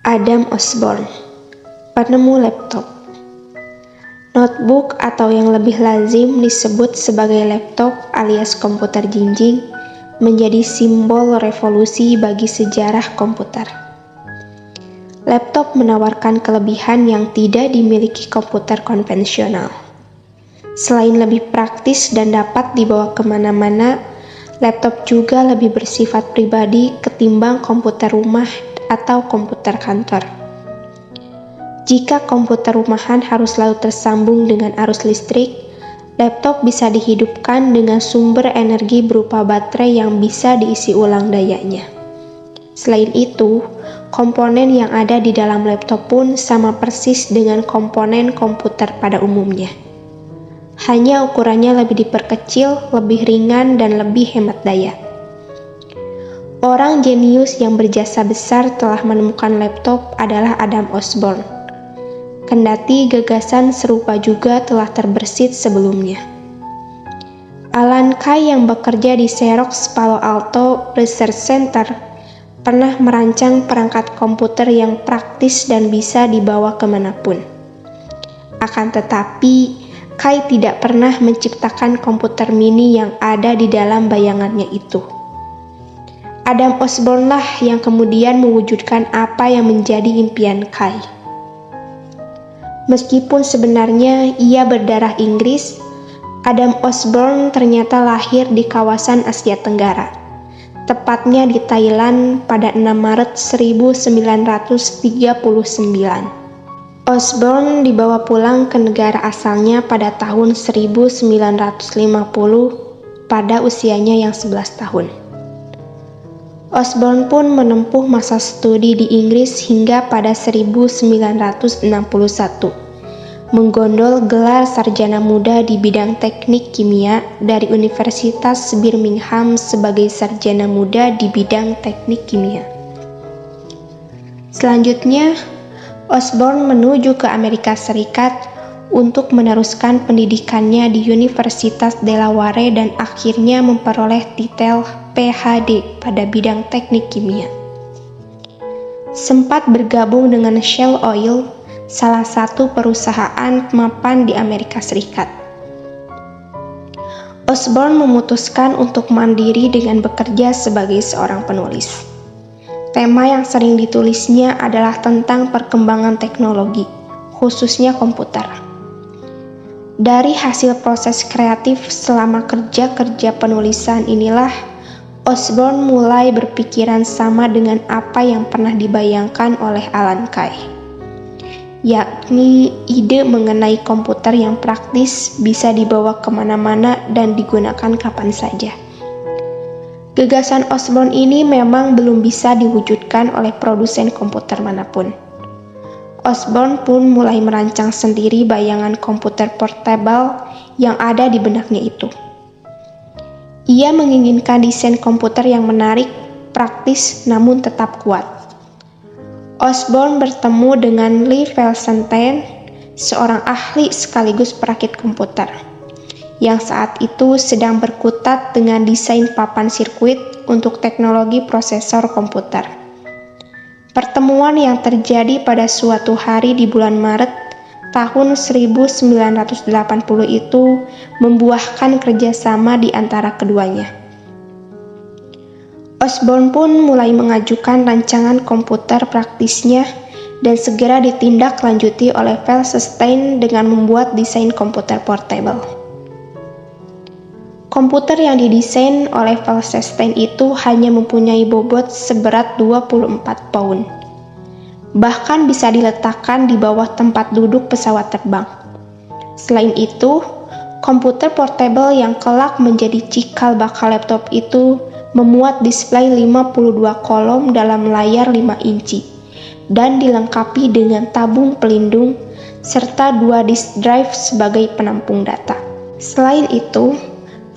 Adam Osborne, penemu laptop. Notebook atau yang lebih lazim disebut sebagai laptop alias komputer jinjing menjadi simbol revolusi bagi sejarah komputer. Laptop menawarkan kelebihan yang tidak dimiliki komputer konvensional. Selain lebih praktis dan dapat dibawa kemana-mana, laptop juga lebih bersifat pribadi ketimbang komputer rumah atau komputer kantor. Jika komputer rumahan harus selalu tersambung dengan arus listrik, laptop bisa dihidupkan dengan sumber energi berupa baterai yang bisa diisi ulang dayanya. Selain itu, komponen yang ada di dalam laptop pun sama persis dengan komponen komputer pada umumnya. Hanya ukurannya lebih diperkecil, lebih ringan, dan lebih hemat daya. Orang jenius yang berjasa besar telah menemukan laptop adalah Adam Osborne. Kendati gagasan serupa juga telah terbersit sebelumnya. Alan Kay yang bekerja di Xerox Palo Alto Research Center pernah merancang perangkat komputer yang praktis dan bisa dibawa kemanapun. Akan tetapi, Kay tidak pernah menciptakan komputer mini yang ada di dalam bayangannya itu. Adam Osborne lah yang kemudian mewujudkan apa yang menjadi impian Kay. Meskipun sebenarnya ia berdarah Inggris, Adam Osborne ternyata lahir di kawasan Asia Tenggara, tepatnya di Thailand pada 6 Maret 1939. Osborne dibawa pulang ke negara asalnya pada tahun 1950 pada usianya yang 11 tahun. Osborne pun menempuh masa studi di Inggris hingga pada 1961, menggondol gelar sarjana muda di bidang teknik kimia dari Universitas Birmingham sebagai sarjana muda di bidang teknik kimia. Selanjutnya, Osborne menuju ke Amerika Serikat untuk meneruskan pendidikannya di Universitas Delaware dan akhirnya memperoleh titel PhD pada bidang teknik kimia. Sempat bergabung dengan Shell Oil, salah satu perusahaan mapan di Amerika Serikat. Osborne memutuskan untuk mandiri dengan bekerja sebagai seorang penulis. Tema yang sering ditulisnya adalah tentang perkembangan teknologi, khususnya komputer. Dari hasil proses kreatif selama kerja penulisan inilah Osborne mulai berpikiran sama dengan apa yang pernah dibayangkan oleh Alan Kay, yakni ide mengenai komputer yang praktis bisa dibawa kemana-mana dan digunakan kapan saja. Gagasan Osborne ini memang belum bisa diwujudkan oleh produsen komputer manapun. Osborne pun mulai merancang sendiri bayangan komputer portable yang ada di benaknya itu. Ia menginginkan desain komputer yang menarik, praktis, namun tetap kuat. Osborne bertemu dengan Lee Felsenstein, seorang ahli sekaligus perakit komputer, yang saat itu sedang berkutat dengan desain papan sirkuit untuk teknologi prosesor komputer. Pertemuan yang terjadi pada suatu hari di bulan Maret tahun 1980 itu membuahkan kerjasama di antara keduanya. Osborne pun mulai mengajukan rancangan komputer praktisnya dan segera ditindaklanjuti oleh Felsenstein dengan membuat desain komputer portable. Komputer yang didesain oleh Felsenstein itu hanya mempunyai bobot seberat 24 pound. Bahkan bisa diletakkan di bawah tempat duduk pesawat terbang. Selain itu, komputer portable yang kelak menjadi cikal bakal laptop itu memuat display 52 kolom dalam layar 5 inci dan dilengkapi dengan tabung pelindung serta 2 disk drive sebagai penampung data. Selain itu,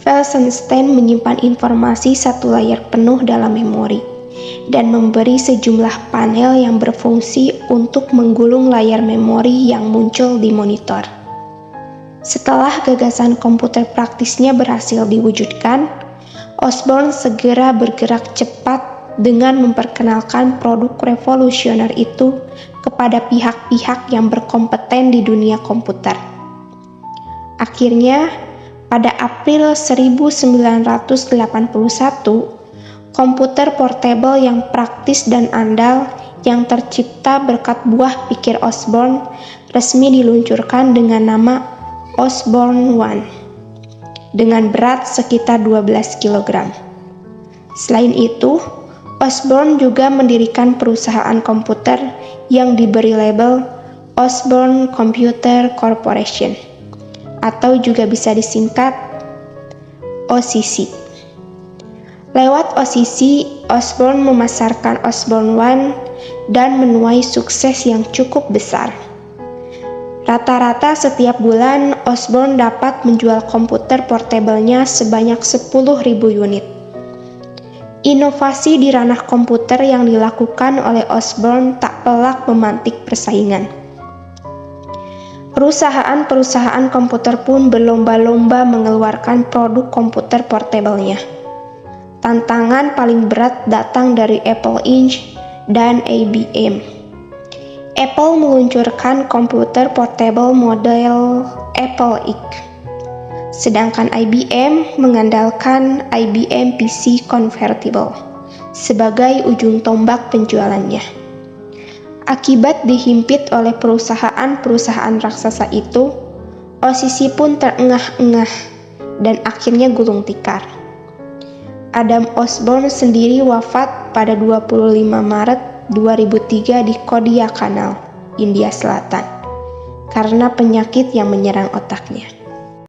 Felsenstein menyimpan informasi satu layar penuh dalam memori dan memberi sejumlah panel yang berfungsi untuk menggulung layar memori yang muncul di monitor. Setelah gagasan komputer praktisnya berhasil diwujudkan, Osborne segera bergerak cepat dengan memperkenalkan produk revolusioner itu kepada pihak-pihak yang berkompeten di dunia komputer. Akhirnya, pada April 1981, komputer portable yang praktis dan andal yang tercipta berkat buah pikir Osborne resmi diluncurkan dengan nama Osborne One dengan berat sekitar 12 kg. Selain itu, Osborne juga mendirikan perusahaan komputer yang diberi label Osborne Computer Corporation atau juga bisa disingkat OCC. Lewat OCC, Osborne memasarkan Osborne One dan menuai sukses yang cukup besar. Rata-rata setiap bulan, Osborne dapat menjual komputer portable-nya sebanyak 10.000 unit. Inovasi di ranah komputer yang dilakukan oleh Osborne tak pelak memantik persaingan. Perusahaan-perusahaan komputer pun berlomba-lomba mengeluarkan produk komputer portable-nya. Tantangan paling berat datang dari Apple Inc. dan IBM. Apple meluncurkan komputer portable model Apple Inc. Sedangkan IBM mengandalkan IBM PC Convertible sebagai ujung tombak penjualannya. Akibat dihimpit oleh perusahaan-perusahaan raksasa itu, OCC pun terengah-engah dan akhirnya gulung tikar. Adam Osborne sendiri wafat pada 25 Maret 2003 di Kodaikanal, India Selatan, karena penyakit yang menyerang otaknya.